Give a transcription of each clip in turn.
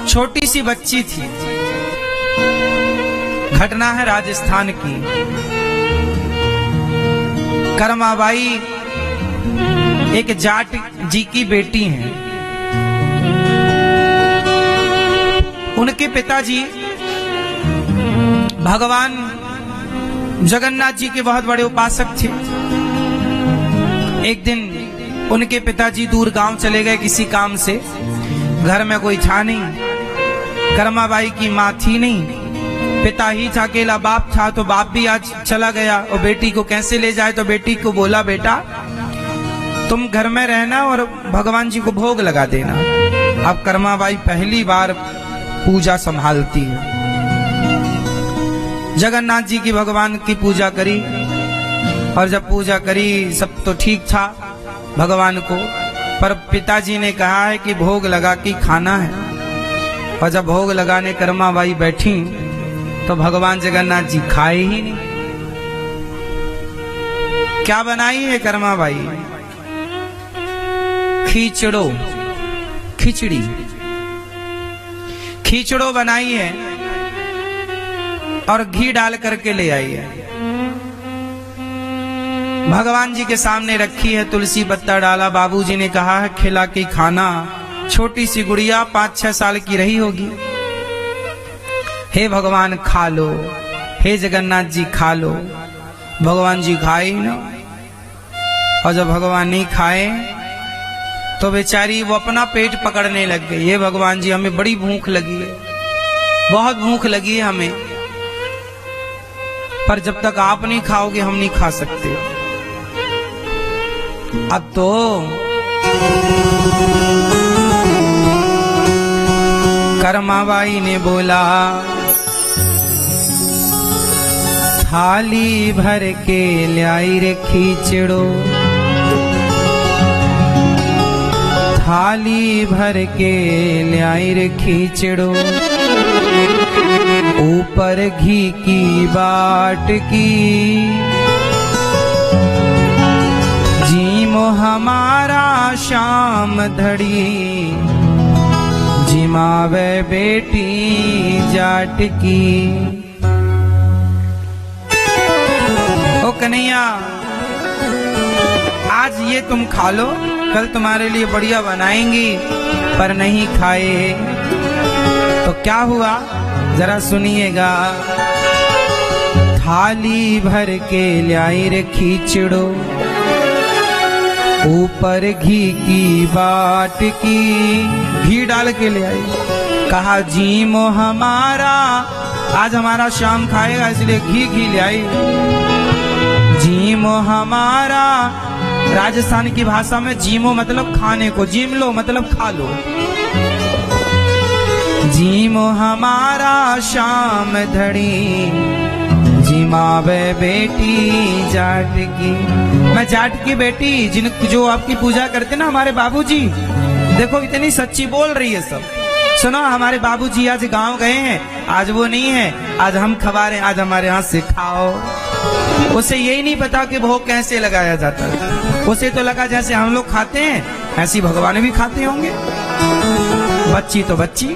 छोटी सी बच्ची थी। घटना है राजस्थान की। करमाबाई एक जाट जी की बेटी हैं। उनके पिताजी भगवान जगन्नाथ जी के बहुत बड़े उपासक थे। एक दिन उनके पिताजी दूर गांव चले गए किसी काम से। घर में कोई था नहीं, करमाबाई की माँ थी नहीं, पिता ही था, अकेला बाप था। तो बाप भी आज चला गया और बेटी को कैसे ले जाए। तो बेटी को बोला, बेटा तुम घर में रहना और भगवान जी को भोग लगा देना। अब करमाबाई पहली बार पूजा संभालती है। जगन्नाथ जी की भगवान की पूजा करी और जब पूजा करी सब तो ठीक था भगवान को, पर पिताजी ने कहा है कि भोग लगा के खाना है। और जब भोग लगाने करमाबाई बैठी तो भगवान जगन्नाथ जी खाए ही नहीं। क्या बनाई है करमाबाई? खिचड़ो बनाई है और घी डाल करके ले आई है। भगवान जी के सामने रखी है, तुलसी पत्ता डाला। बाबूजी ने कहा है खिला के खाना। छोटी सी गुड़िया 5-6 साल की रही होगी। हे भगवान खा लो, हे जगन्नाथ जी खा लो। भगवान जी खाए ही ना। और जब भगवान नहीं खाए तो बेचारी वो अपना पेट पकड़ने लग गई। हे भगवान जी हमें बड़ी भूख लगी है, बहुत भूख लगी है हमें, पर जब तक आप नहीं खाओगे हम नहीं खा सकते। अब तो करमाबाई ने बोला, थाली भर के लाई रे खिचड़ो, थाली भर के लाई रे खिचड़ो, ऊपर घी की बाट की, जीमो हमारा शाम धड़ी, जिमावे बेटी जाट की। ओ कन्हैया आज ये तुम खा लो, कल तुम्हारे लिए बढ़िया बनाएंगी। पर नहीं खाए तो क्या हुआ जरा सुनिएगा। थाली भर के लाई रे खिचड़ो, ऊपर घी की बाट की, घी डाल के ले आई। कहा जीमो हमारा, आज हमारा शाम खाएगा इसलिए घी ले आई। जीमो हमारा, राजस्थान की भाषा में जीमो मतलब खाने को, जीम लो मतलब खा लो। जीमो हमारा शाम धड़ी, जिमावे बेटी जाट की। मैं जाट की बेटी जो आपकी पूजा करते ना हमारे बाबूजी, देखो इतनी सच्ची बोल रही है सब। सुनो हमारे बाबूजी आज गांव गए हैं, आज वो नहीं है, आज हम खवा रहे हैं, आज हमारे हाथ से खाओ। उसे यही नहीं पता कि भोग कैसे लगाया जाता है। उसे तो लगा जैसे हम लोग खाते हैं ऐसी भगवान भी खाते होंगे। बच्ची तो बच्ची,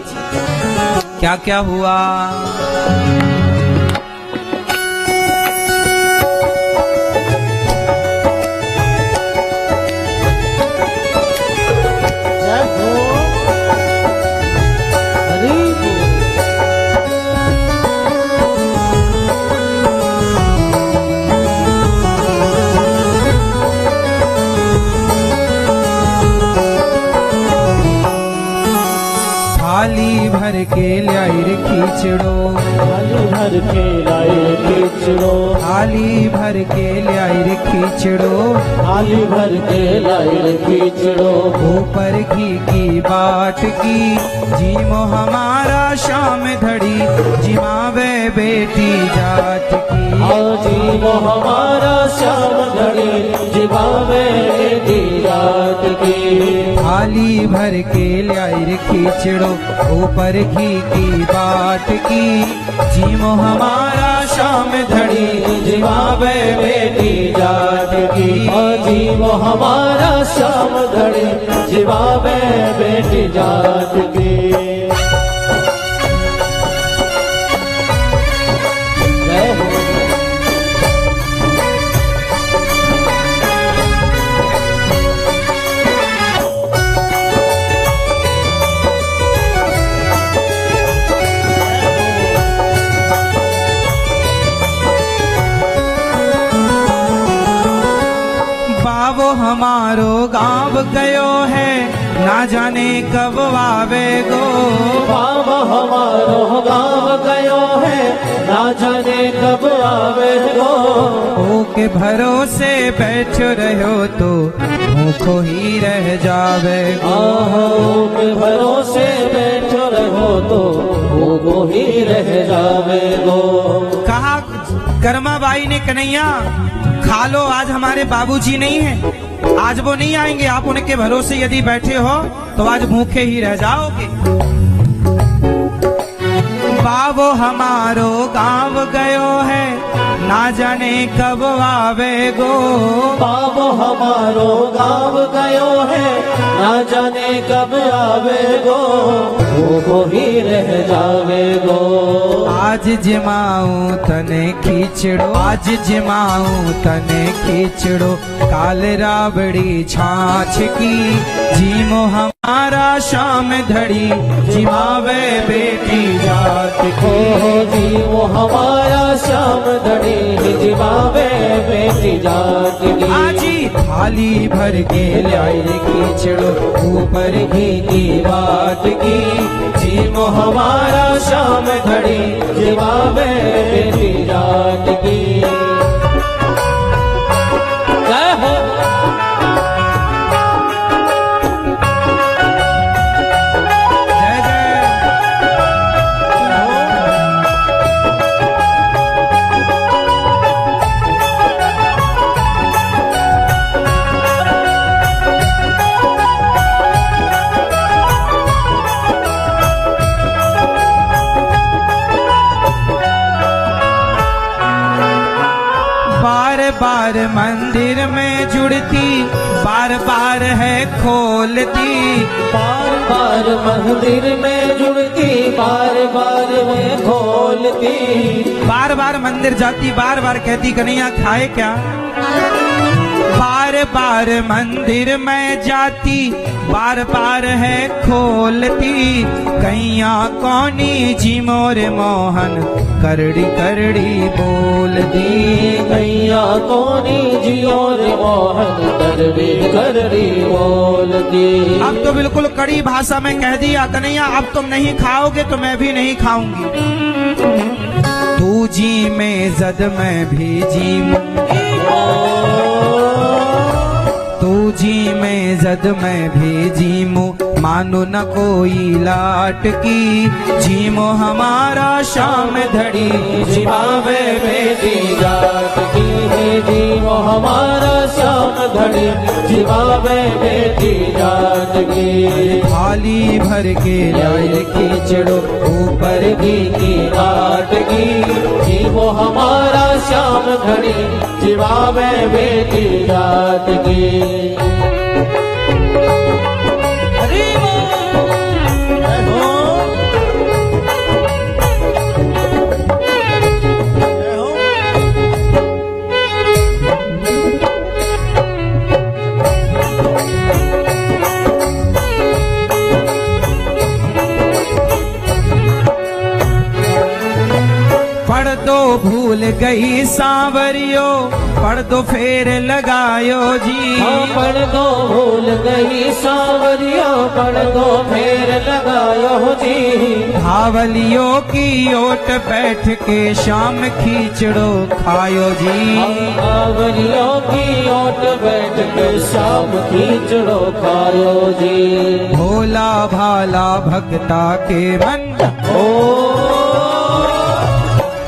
क्या क्या हुआ। थाली भर के लाई रे खिचड़ो, थाली भर के लाई रे खिचड़ो, थाली भर के लाई रे खिचड़ो, थाली भर के लाई रे खिचड़ो, ऊपर घी की बाट की, जीमो हमारा शाम धड़ी, जिमावे बेटी जाट की। जीमो हमारा शाम धड़ी, जिमावे बेटी जाट की। थाली भर के लाई रे खिचड़ो, ऊपर घी की बाट की, जीमो हमारा शाम धड़ी, जिमावे बेटी जाट की। जीमो हमारा शाम धड़ी, जिमावे बेटी जाट की। हमारो गाँव गयो है, ना जाने कब आवे गो। बाबा हमारो गाँव गयो है, ना जाने कब आवे गो। ओ के भरोसे बैठो रहो तो भूखो ही रह जावे गो। आहो के भरोसे बैठो रहो तो भूखो ही रह जावे गो। कहा कर्माबाई ने, कन्हैया खा लो, आज हमारे बाबूजी नहीं है, आज वो नहीं आएंगे, आप उनके भरोसे यदि बैठे हो तो आज भूखे ही रह जाओगे। बाबो हमारो गाँव गयो है, ना जाने कब आवे गो। बाबो हमारो गाँव गयो है, ना जाने कब आवे गो। वो ही रह जावे गो। आज जिमाऊं तने खींचड़ो, आज जिमाऊं तने खींचड़ो, काल राबड़ी छाछ की, जीमो हमारा शाम धड़ी, जिमावे बेटी जात की। जीवो हमारा शाम धड़ी, जिमावे बेटी जात की। आजी थाली भर के लाई खींचड़ो, ऊपर घी की बात की, जीमो हमारा शाम घड़ी, जिमावे बेटी जात की। जय हो। जय जय। बार बार मंदिर में जुड़ती, बार बार है खोलती, बार बार मंदिर में जुड़ती, बार बार में खोलती। बार बार मंदिर जाती, बार बार कहती कन्हैया खाए क्या। बार बार मंदिर में जाती, बार बार है खोलती, कैया कौनी जी मोर मोहन, करड़ी करड़ी बोल दी। कैया कौनी जियो रे मोहन, करड़ी करड़ी बोल दी। अब तो बिल्कुल कड़ी भाषा में कह दिया, कन्हैया अब तुम नहीं खाओगे तो मैं भी नहीं खाऊंगी। तू जी में जद मैं भी जी, तू जी में जद मैं भी जीमू, मानो न कोई लाट की, जीमो हमारा शाम धड़ी, जिमावे बेटी जात की। जीवो हमारा शाम घड़ी, जिमावे बेटी जात की। थाली भर के लाई खींचड़ो, ऊपर घी की बात की, जीवो हमारा शाम घड़ी, जिमावे बेटी जात की। पढ़ दो भूल गई सांवरियो, पढ़ दो फेर लगायो जी। पढ़ दो भूल गई सांवरियो, पढ़ दो फेर लगायो जी। धावलियों की ओट बैठ के शाम खींचड़ो खायो जी। धावलियों की ओट बैठ के शाम खींचड़ो खायो जी। भोला भाला भक्ता के मन,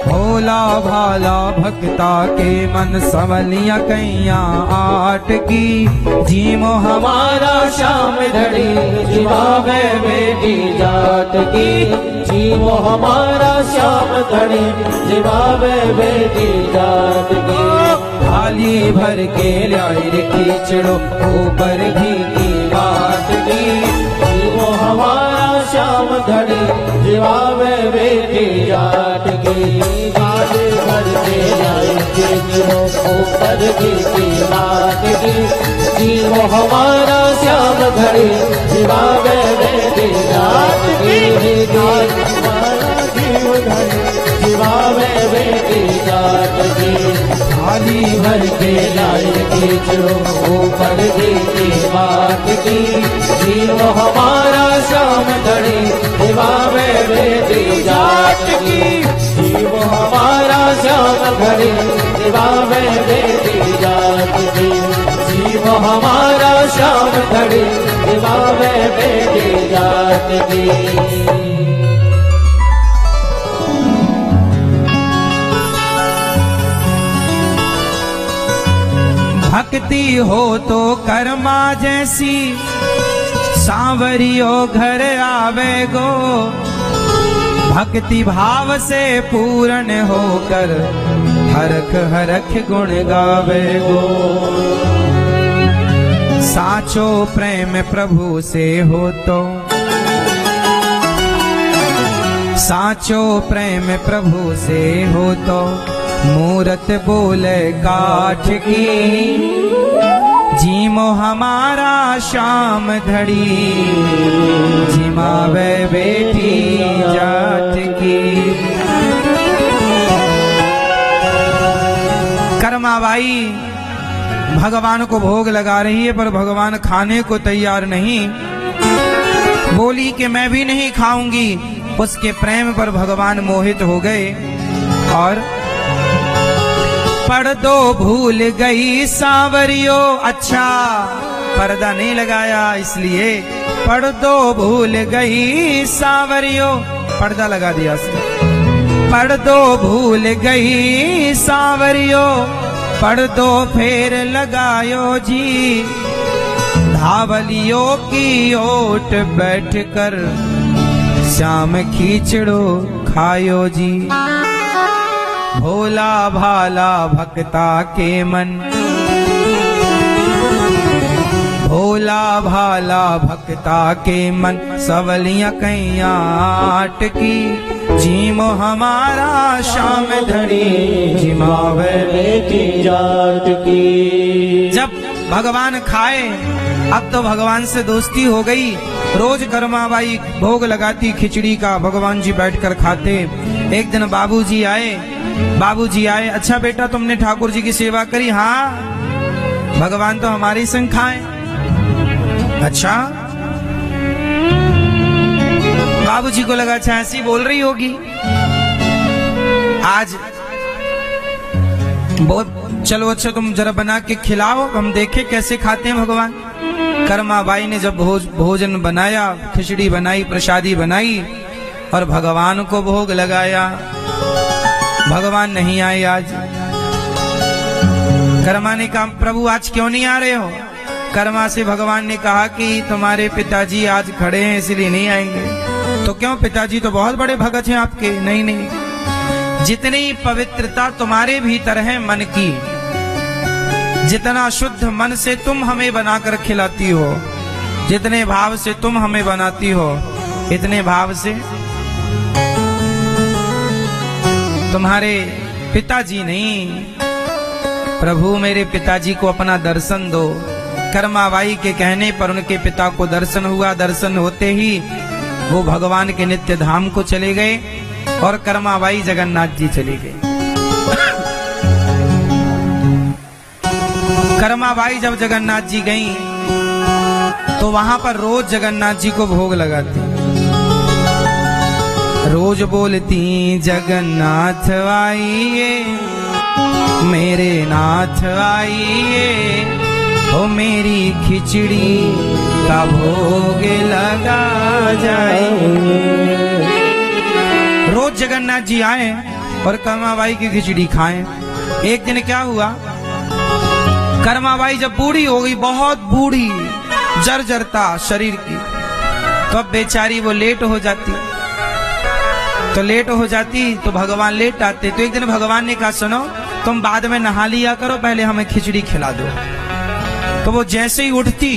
भोला भाला भक्ता के मन, संवलिया कैया आट की, जीमो हमारा शाम धड़ी, जिमावे बेटी जात की। जीवो हमारा शाम धड़ी, जिमावे बेटी जात की। थाली भर के लाई खींचड़ो, ऊपर घी की बात की, जीवो हमारा शाम धड़ी, जिमावे बेटी जात की। थाली भर के लाई खींचड़ो, ऊपर घी की बात की, जीवो हमारा श्याम घड़ी, जिमावे बेटी जात की। हमारा जीव घड़ी, जिमावे बेटी जात की। थाली भर के लाए खींचो ऊपर की बात की। जीव हमारा श्याम धड़ी दिवावे बेटी जाट की। जीव हमारा श्याम धड़ी दिवावे बेटी जाट की। जीव हमारा श्याम धड़ी दिवावे बेटी जाट की। भक्ति हो तो कर्मा जैसी सांवरियो घर आवे गो। भक्ति भाव से पूर्ण होकर हरख हरख गुण गावे गो। साचो प्रेम प्रभु से हो तो, साचो प्रेम प्रभु से हो तो मूरत बोले काठ की। जीमो हमारा श्याम धड़ी जिमावे बेटी जाट की। कर्माबाई भगवान को भोग लगा रही है, पर भगवान खाने को तैयार नहीं। बोली कि मैं भी नहीं खाऊंगी। उसके प्रेम पर भगवान मोहित हो गए और पर्दो भूल गई सांवरियो। अच्छा, पर्दा नहीं लगाया इसलिए पर्दो भूल गई सांवरियो। पर्दा लगा दिया उसने। पर्दो भूल गई सांवरियो, पर्दो फेर लगायो जी। धावलियों की ओट बैठकर श्याम खींचड़ो खायो जी। भोला भाला भक्ता के मन, भोला भाला भक्ता के मन सवलियां कैया अटकी। जीमो हमारा श्याम धड़ी जिमावे बेटी जाट की। जब भगवान खाए, अब तो भगवान से दोस्ती हो गई। रोज कर्माबाई भोग लगाती खिचड़ी का, भगवान जी बैठकर खाते। एक दिन बाबूजी आए, बाबूजी आए, अच्छा बेटा तुमने ठाकुर जी की सेवा करी? हाँ, भगवान तो हमारी संग खाए। अच्छा, बाबूजी को लगा अच्छा ऐसी बोल रही होगी। आज बहुत चलो अच्छा तुम जरा बना के खिलाओ, हम देखे कैसे खाते हैं भगवान। कर्माबाई ने जब भोजन बनाया, खिचड़ी बनाई, प्रसादी बनाई और भगवान को भोग लगाया। भगवान नहीं आए आज। कर्मा ने कहा प्रभु आज क्यों नहीं आ रहे हो? कर्मा से भगवान ने कहा कि तुम्हारे पिताजी आज खड़े हैं इसलिए नहीं आएंगे। तो क्यों, पिताजी तो बहुत बड़े भगत हैं आपके। नहीं नहीं, जितनी पवित्रता तुम्हारे भीतर है मन की, जितना शुद्ध मन से तुम हमें बनाकर खिलाती हो, जितने भाव से तुम हमें बनाती हो, इतने भाव से तुम्हारे पिताजी नहीं। प्रभु मेरे पिताजी को अपना दर्शन दो। कर्माबाई के कहने पर उनके पिता को दर्शन हुआ। दर्शन होते ही वो भगवान के नित्य धाम को चले गए और कर्माबाई जगन्नाथ जी चली गई। कर्माबाई जब जगन्नाथ जी गई तो वहां पर रोज जगन्नाथ जी को भोग लगाती। रोज बोलती जगन्नाथ आइए, मेरे नाथ आइए, हो मेरी खिचड़ी का भोग लगा जाए। रोज जगन्नाथ जी आए और कर्माबाई की खिचड़ी खाएं। एक दिन क्या हुआ, कर्माबाई जब बूढ़ी हो गई, बहुत बूढ़ी, जर्जरता शरीर की, तो अब बेचारी वो लेट हो जाती। तो लेट हो जाती तो भगवान लेट आते। तो एक दिन भगवान ने कहा सुनो, तुम बाद में नहा लिया करो, पहले हमें खिचड़ी खिला दो। तो वो जैसे ही उठती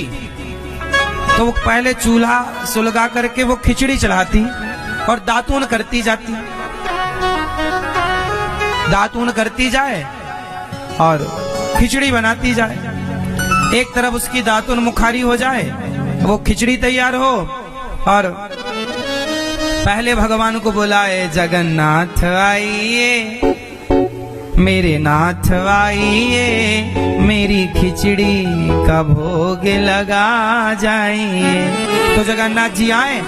तो वो पहले चूल्हा सुलगा करके वो खिचड़ी चढ़ाती और दातून करती जाती, दातून करती जाए और खिचड़ी बनाती जाए। एक तरफ उसकी दातून मुखारी हो जाए, वो खिचड़ी तैयार हो और पहले भगवान को बुलाए जगन्नाथ आइए, मेरे नाथ आइए, मेरी खिचड़ी का भोग लगा जाइए। तो जगन्नाथ जी आए,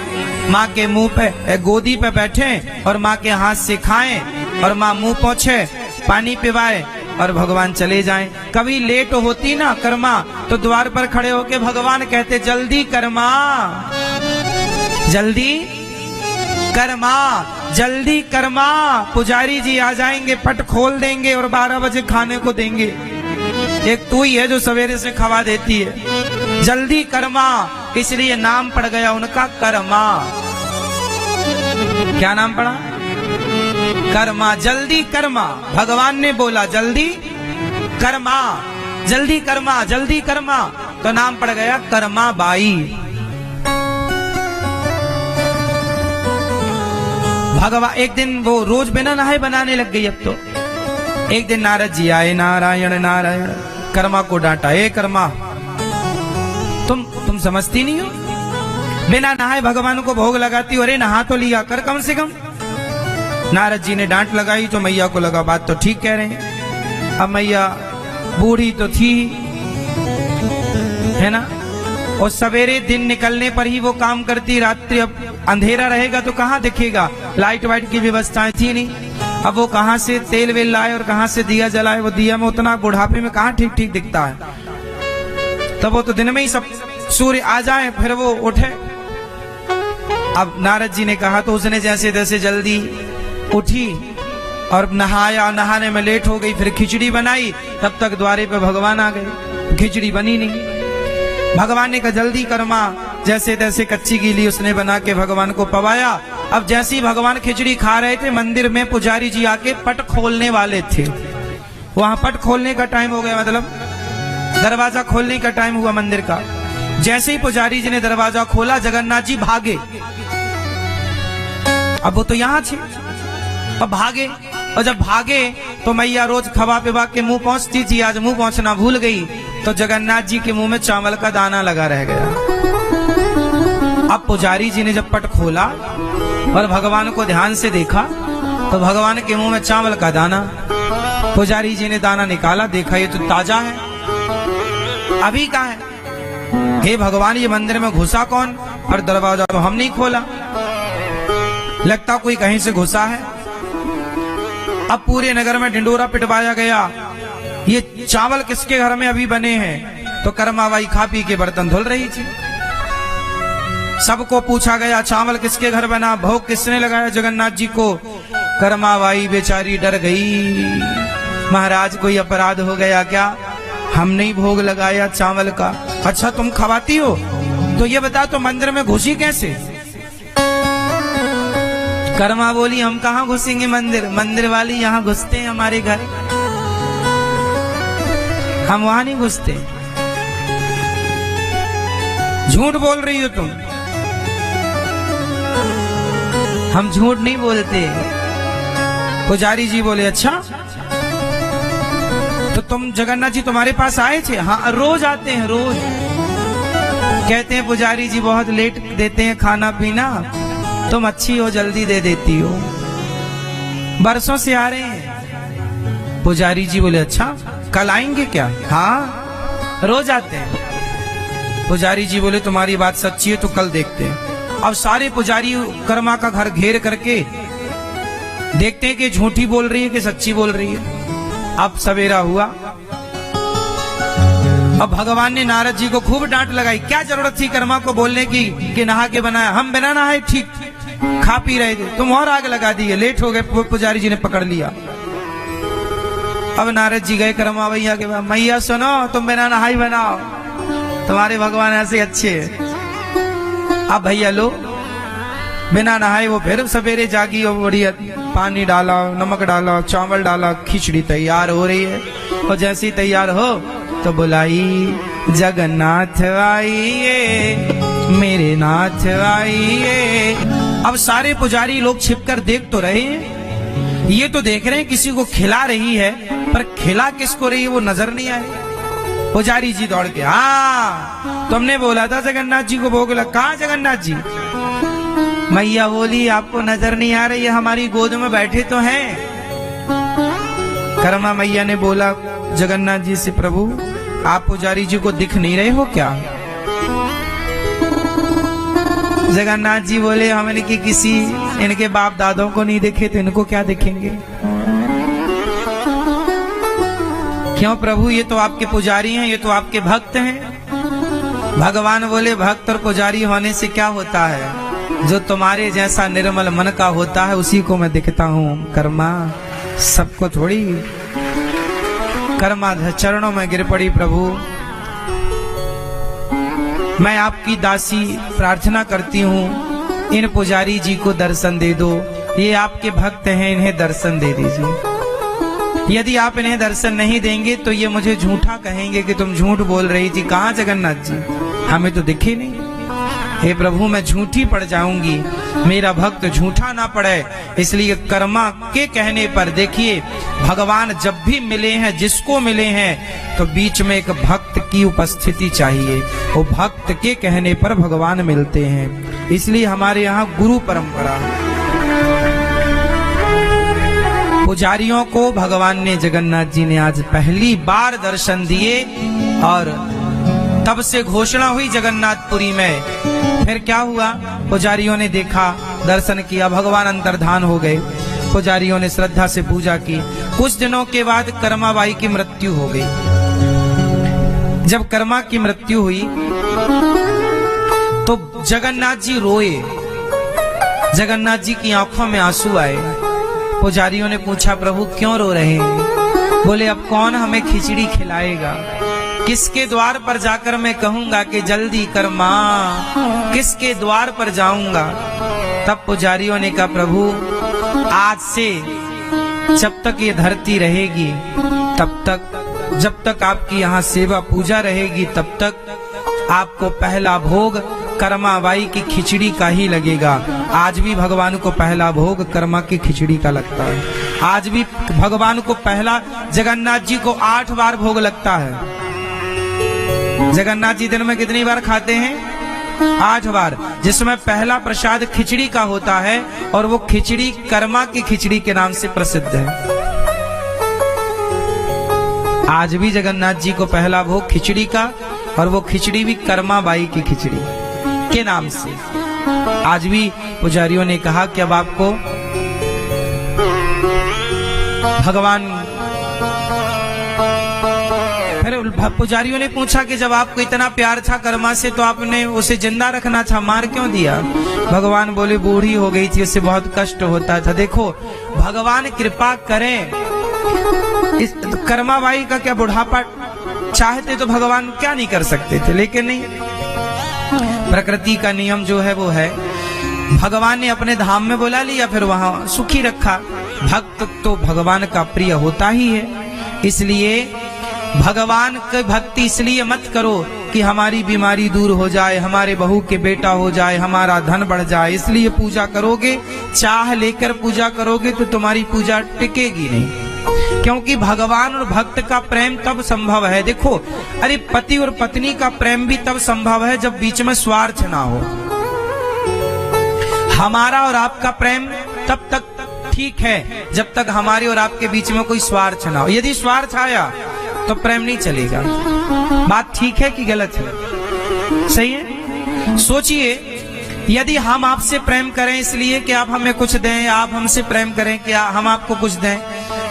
माँ के मुंह पे गोदी पे बैठे और माँ के हाथ से खाएं और माँ मुंह पोंछे, पानी पिवाए और भगवान चले जाएं। कभी लेट होती ना कर्मा तो द्वार पर खड़े होके भगवान कहते जल्दी कर्मा, जल्दी कर्मा, जल्दी कर्मा। पुजारी जी आ जाएंगे, पट खोल देंगे और 12 बजे खाने को देंगे। एक तू ही है जो सवेरे से खवा देती है। जल्दी कर्मा, इसलिए नाम पड़ गया उनका कर्मा। क्या नाम पड़ा? कर्मा। जल्दी कर्मा, भगवान ने बोला जल्दी कर्मा, जल्दी कर्मा, जल्दी कर्मा, तो नाम पड़ गया कर्मा बाई। भगवान एक दिन वो रोज बिना नहाए बनाने लग गई। अब तो एक दिन नारद जी आए, नारायण नारायण, कर्मा को डांटा, ए कर्मा तुम समझती नहीं हो, बिना नहाए भगवान को भोग लगाती हो, अरे नहा तो लिया कर कम से कम। नारद जी ने डांट लगाई तो मैया को लगा बात तो ठीक कह रहे हैं। अब मैया बूढ़ी तो थी है ना, और सवेरे दिन निकलने पर ही वो काम करती, रात्रि अब अंधेरा रहेगा तो कहाँ दिखेगा, लाइट वाइट की व्यवस्थाएं थी नहीं। अब वो कहाँ से तेल वेल लाए और कहाँ से दिया जलाए, वो दिया में उतना बुढ़ापे में कहाँ ठीक ठीक दिखता है। तब वो तो दिन में ही सब सूर्य आ जाए फिर वो उठे। अब नारद जी ने कहा तो उसने जैसे तैसे जल्दी उठी और नहाया, नहाने में लेट हो गई, फिर खिचड़ी बनाई। तब तक द्वारे पे भगवान आ गए, खिचड़ी बनी नहीं। भगवान ने कहा जल्दी कर्मा, जैसे तैसे कच्ची गीली उसने बना के भगवान को पवाया। अब जैसे ही भगवान खिचड़ी खा रहे थे, मंदिर में पुजारी जी आके पट खोलने वाले थे। वहां पट खोलने का टाइम हो गया, मतलब दरवाजा खोलने का टाइम हुआ मंदिर का। जैसे ही पुजारी जी ने दरवाजा खोला, जगन्नाथ जी भागे। अब वो तो यहाँ थे, अब भागे, और जब भागे तो मैया रोज खवा पिवा के मुंह पहुंचती थी, आज मुंह पहुंचना भूल गई। तो जगन्नाथ जी के मुंह में चावल का दाना लगा रह गया। अब पुजारी जी ने जब पट खोला और भगवान को ध्यान से देखा तो भगवान के मुंह में चावल का दाना। पुजारी जी ने दाना निकाला, देखा ये तो ताजा है, अभी कहाँ है। हे भगवान, ये मंदिर में घुसा कौन? और दरवाजा तो हम नहीं खोला, लगता कोई कहीं से घुसा है। अब पूरे नगर में ढिंडोरा पिटवाया गया, ये चावल किसके घर में अभी बने हैं? तो कर्माबाई खा पी के बर्तन धुल रही थी। सबको पूछा गया चावल किसके घर बना, भोग किसने लगाया जगन्नाथ जी को? कर्माबाई बेचारी डर गई, महाराज कोई अपराध हो गया क्या? हमने ही भोग लगाया चावल का। अच्छा तुम खवाती हो, तो ये बता तो मंदिर में घुसी कैसे? कर्मा बोली हम कहाँ घुसेंगे मंदिर, मंदिर वाली यहाँ घुसते हैं हमारे घर, हम वहां नहीं घुसते। झूठ बोल रही हो तुम। हम झूठ नहीं बोलते। पुजारी जी बोले अच्छा, तो तुम जगन्नाथ जी तुम्हारे पास आए थे? हाँ रोज आते हैं, रोज। कहते हैं पुजारी जी बहुत लेट देते हैं खाना पीना, तुम अच्छी हो जल्दी दे देती हो, बरसों से आ रहे हैं। पुजारी जी बोले अच्छा कल आएंगे क्या? हाँ रोज आते हैं। पुजारी जी बोले तुम्हारी बात सच्ची है तो कल देखते हैं। अब सारे पुजारी कर्मा का घर घेर करके देखते हैं कि झूठी बोल रही है कि सच्ची बोल रही है। अब सवेरा हुआ, अब भगवान ने नारद जी को खूब डांट लगाई, क्या जरूरत थी कर्मा को बोलने की कि नहा के बनाया, हम बिना नहाए ठीक खा पी रहे थे, तुम और आग लगा दिए, लेट हो गए। पुजारी जी ने पकड़ लिया। अब नारद जी गए कर्मा भैया के पास, मैया सुनो तुम बिना नहाई बनाओ, तुम्हारे भगवान ऐसे अच्छे। अब भैया लो, बिना नहाए वो फिर सवेरे जागी और बढ़िया पानी डाला, नमक डाला, चावल डाला, खिचड़ी तैयार हो रही है। और जैसे ही तैयार हो तो बुलाई जगन्नाथ आइए, मेरे नाथ आइए। अब सारे पुजारी लोग छिपकर देख तो रहे हैं, ये तो देख रहे हैं किसी को खिला रही है, पर खिला किसको रही है वो नजर नहीं आए। पुजारी जी दौड़ के, हाँ तुमने बोला था जगन्नाथ जी को भोग लगा, कहाँ जगन्नाथ जी? मैया बोली आपको नजर नहीं आ रही है, हमारी गोद में बैठे तो हैं। कर्मा मैया ने बोला जगन्नाथ जी से, प्रभु आप पुजारी जी को दिख नहीं रहे हो क्या? जगन्नाथ जी बोले, हमने कि किसी इनके बाप दादों को नहीं देखे तो इनको क्या दिखेंगे? क्यों प्रभु, ये तो आपके पुजारी हैं, ये तो आपके भक्त हैं। भगवान बोले, भक्त और पुजारी होने से क्या होता है? जो तुम्हारे जैसा निर्मल मन का होता है उसी को मैं दिखता हूँ। कर्मा सबको थोड़ी। कर्मा चरणों में गिर पड़ी, प्रभु मैं आपकी दासी प्रार्थना करती हूँ, इन पुजारी जी को दर्शन दे दो, ये आपके भक्त हैं, इन्हें दर्शन दे दीजिए। यदि आप इन्हें दर्शन नहीं देंगे तो ये मुझे झूठा कहेंगे कि तुम झूठ बोल रही थी। कहाँ जगन्नाथ जी, हमें तो दिखे नहीं। हे प्रभु मैं झूठी पड़ जाऊंगी, मेरा भक्त झूठा ना पड़े, इसलिए कर्मा के कहने पर देखिए भगवान जब भी मिले हैं, जिसको मिले हैं तो बीच में एक भक्त की उपस्थिति चाहिए। वो भक्त के कहने पर भगवान मिलते हैं, इसलिए हमारे यहाँ गुरु परंपरा। पुजारियों को भगवान ने, जगन्नाथ जी ने आज पहली बार दर्शन दिए और तब से घोषणा हुई जगन्नाथपुरी में। फिर क्या हुआ, पुजारियों ने देखा, दर्शन किया, भगवान अंतर्धान हो गए। पुजारियों ने श्रद्धा से पूजा की। कुछ दिनों के बाद कर्माबाई की मृत्यु हो गई। जब कर्मा की मृत्यु हुई तो जगन्नाथ जी रोए, जगन्नाथ जी की आंखों में आंसू आए। पुजारियों ने पूछा, प्रभु क्यों रो रहे हैं? बोले, अब कौन हमें खिचड़ी खिलाएगा? किसके द्वार पर जाकर मैं कहूंगा कि जल्दी कर्मा, किसके द्वार पर जाऊंगा? तब पुजारियों ने कहा, प्रभु आज से जब तक ये धरती रहेगी, तब तक, जब तक आपकी यहाँ सेवा पूजा रहेगी, तब तक आपको पहला भोग कर्माबाई की खिचड़ी का ही लगेगा। आज भी भगवान को पहला भोग कर्मा की खिचड़ी का लगता है। आज भी भगवान को पहला, जगन्नाथ जी को 8 बार भोग लगता है। जगन्नाथ जी दिन में कितनी बार खाते हैं? 8 बार, जिसमें पहला प्रसाद खिचड़ी का होता है और वो खिचड़ी कर्मा की खिचड़ी के नाम से प्रसिद्ध है। आज भी जगन्नाथ जी को पहला भोग खिचड़ी का, और वो खिचड़ी भी कर्माबाई की खिचड़ी के नाम से। आज भी पुजारियों ने कहा कि अब आपको भगवान, फिर पुजारियों ने पूछा कि जब आपको इतना प्यार था कर्मा से तो आपने उसे जिंदा रखना था, मार क्यों दिया? भगवान बोले, बूढ़ी हो गई थी, उससे बहुत कष्ट होता था। देखो भगवान कृपा करें, इस कर्माबाई का क्या बुढ़ापा, चाहते तो भगवान क्या नहीं कर सकते थे, लेकिन नहीं, प्रकृति का नियम जो है वो है। भगवान ने अपने धाम में बुला लिया, फिर वहां सुखी रखा। भक्त तो भगवान का प्रिय होता ही है, इसलिए भगवान की भक्ति इसलिए मत करो कि हमारी बीमारी दूर हो जाए, हमारे बहू के बेटा हो जाए, हमारा धन बढ़ जाए, इसलिए पूजा करोगे। चाह लेकर पूजा करोगे तो तुम्हारी पूजा टिकेगी नहीं, क्योंकि भगवान और भक्त का प्रेम तब संभव है। देखो, अरे पति और पत्नी का प्रेम भी तब संभव है जब बीच में स्वार्थ ना हो। हमारा और आपका प्रेम तब तक ठीक है जब तक हमारे और आपके बीच में कोई स्वार्थ ना हो। यदि स्वार्थ आया तो प्रेम नहीं चलेगा। बात ठीक है कि गलत है? सही है। सोचिए, यदि हम आपसे प्रेम करें इसलिए कि आप हमें कुछ दें, आप हमसे प्रेम करें कि हम आपको कुछ दें,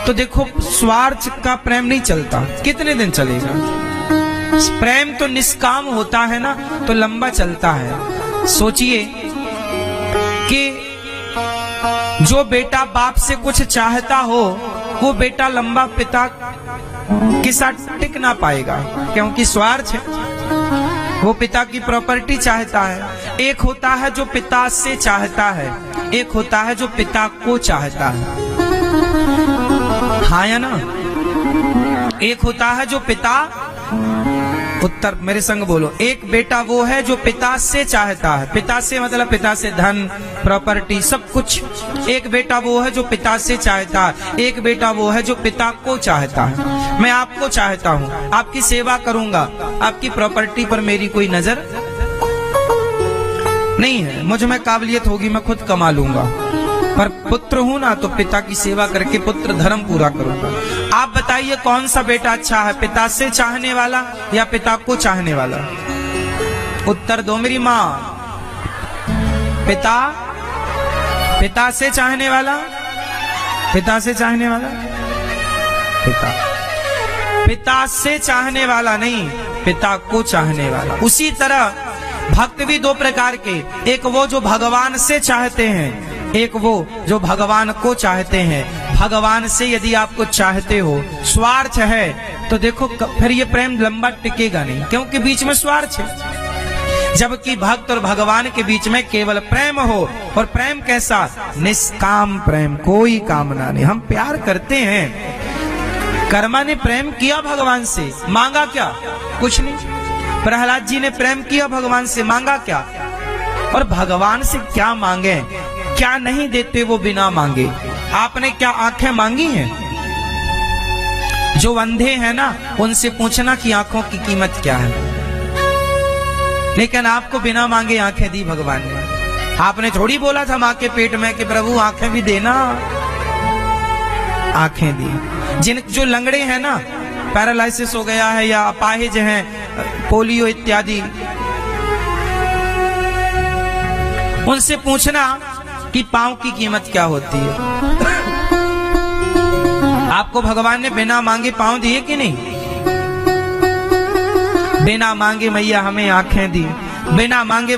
तो देखो स्वार्थ का प्रेम नहीं चलता। कितने दिन चलेगा? प्रेम तो निष्काम होता है ना, तो लंबा चलता है। सोचिए कि जो बेटा बाप से कुछ चाहता हो, वो बेटा लंबा पिता के साथ टिक ना पाएगा, क्योंकि स्वार्थ है। वो पिता की प्रॉपर्टी चाहता है। एक होता है जो पिता से चाहता है, एक होता है जो पिता को चाहता है। हाँ या ना? एक होता है जो पिता, उत्तर मेरे संग बोलो, एक बेटा वो है जो पिता से चाहता है। पिता से मतलब पिता से धन, प्रॉपर्टी, सब कुछ। एक बेटा वो है जो पिता से चाहता है, एक बेटा वो है जो पिता को चाहता है। मैं आपको चाहता हूँ, आपकी सेवा करूंगा, आपकी प्रॉपर्टी पर मेरी कोई नजर नहीं है। मुझ में काबिलियत होगी, मैं खुद कमा लूंगा, पर पुत्र हूं ना तो पिता की सेवा करके पुत्र धर्म पूरा करूंगा। आप बताइए कौन सा बेटा अच्छा है, पिता से चाहने वाला या पिता को चाहने वाला? उत्तर दो मेरी माँ। पिता से चाहने वाला, पिता से चाहने वाला, पिता से चाहने वाला नहीं, पिता को चाहने वाला। उसी तरह भक्त भी दो प्रकार के, एक वो जो भगवान से चाहते हैं, एक वो जो भगवान को चाहते हैं। भगवान से यदि आपको चाहते हो, स्वार्थ है तो देखो फिर ये प्रेम लंबा टिकेगा नहीं, क्योंकि बीच में स्वार्थ है। जबकि भक्त और भगवान के बीच में केवल प्रेम हो, और प्रेम कैसा? निष्काम प्रेम, कोई कामना नहीं। हम प्यार करते हैं। कर्मा ने प्रेम किया भगवान से, मांगा क्या? कुछ नहीं। प्रहलाद जी ने प्रेम किया भगवान से, मांगा क्या? और भगवान से क्या मांगे? क्या नहीं देते वो बिना मांगे। आपने क्या आंखें मांगी हैं? जो अंधे हैं ना, उनसे पूछना कि आंखों की कीमत क्या है। लेकिन आपको बिना मांगे आंखें दी भगवान ने। आपने थोड़ी बोला था मां के पेट में कि प्रभु आंखें भी देना, आंखें दी। जो लंगड़े हैं ना, पैरालिसिस हो गया है या अपाहिज हैं, पोलियो इत्यादि, उनसे पूछना कि पांव की कीमत क्या होती है। आपको भगवान ने बिना मांगे पांव दिए कि नहीं? बिना मांगे मैया हमें आंखें दी, बिना मांगे